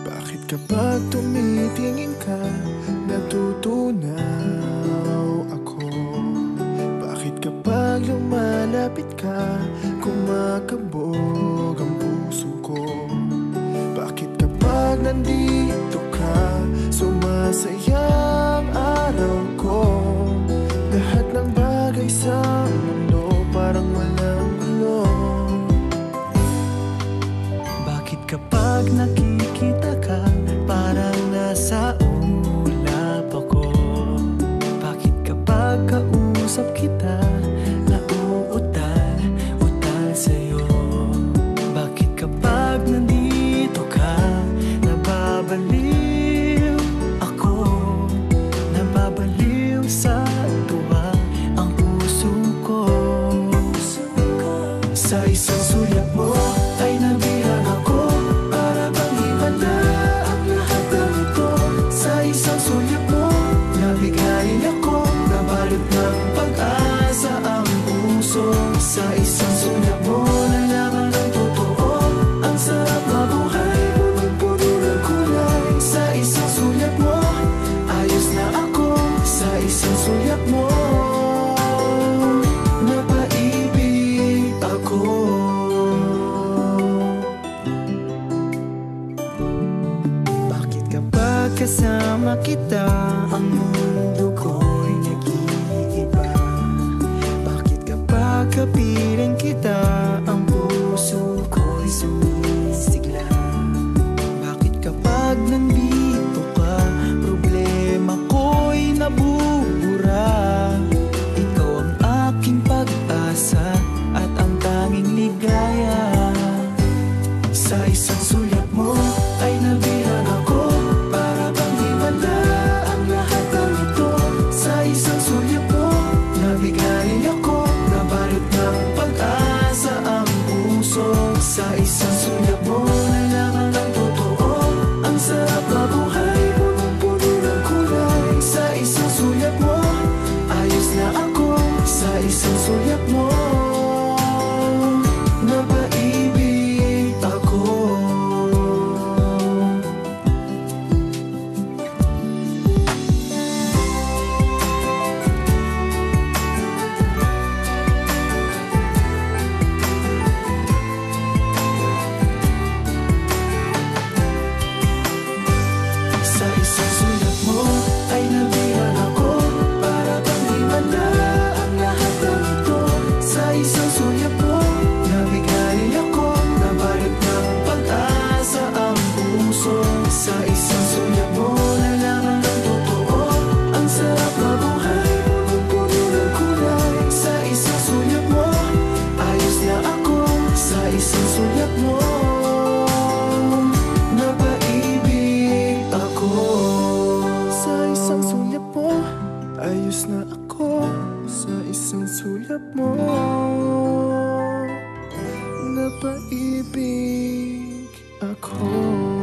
Bakit kapag tumitingin ka, natutunaw ako? Bakit kapag lumalapit ka, kumakabog ang puso ko? Bakit kapag nandito ka, sumasaya ang araw ko? Lahat ng bagay sa mundo parang walang gulo. Bakit kapag nakikita ka, parang nasa ulap ako? Bakit kapag kausap kita, nauutal sa'yo? Bakit kapag nandito ka, nababaliw ako? Nababaliw sa tuwa ang puso ko. Sa isang sulyap mo ay nabihan ako, para bang himala ang lahat ng ito. Sa isang sulyap mo, nabigayin ako, nabalot ng pag-asa ang puso. Sa isang sulyap mo, nalaman ng totoo, ang sarap mabuhay, punong-puno ng kulay. Sa isang sulyap mo, ayos na ako. Sa isang sulyap mo, napaibig ako. Bakit kapag kasama kita, ang mundo ko'y nag-iiba? Bakit kapag kapiling kita, ang puso ko'y sumisigla? Bakit kapag nandito ka, problema ko'y nabubura? Ikaw ang aking pag-asa at ang tanging ligaya. Sa isang sulyap mo ay nabihan ako, para bang himala ang lahat ng ito. Sa isang sulyap mo, nabigayin ako, nabalot ng pag-asa ang puso. Sa isang sulyap mo, nalaman ng totoo, ang sarap mabuhay, punong-puno ng kulay. Sa isang sulyap mo, ayos na ako. Sa isang sulyap mo, napaibig ako. Sa isang sulyap mo ay nabihan ako, para bang himala ang lahat ng ito. Sa isang sulyap mo, nabigayin ako, nabalot ng pag-asa ang puso. Sa isang sulyap mo, nalaman ng totoo, ang sarap mabuhay, punong-puno ng kulay. Sa isang sulyap mo, ayos na ako. Sa isang sulyap mo, napaibig ako. Sa isang sulyap mo, ayos na ako. Sa isang sulyap mo, napaibig ako.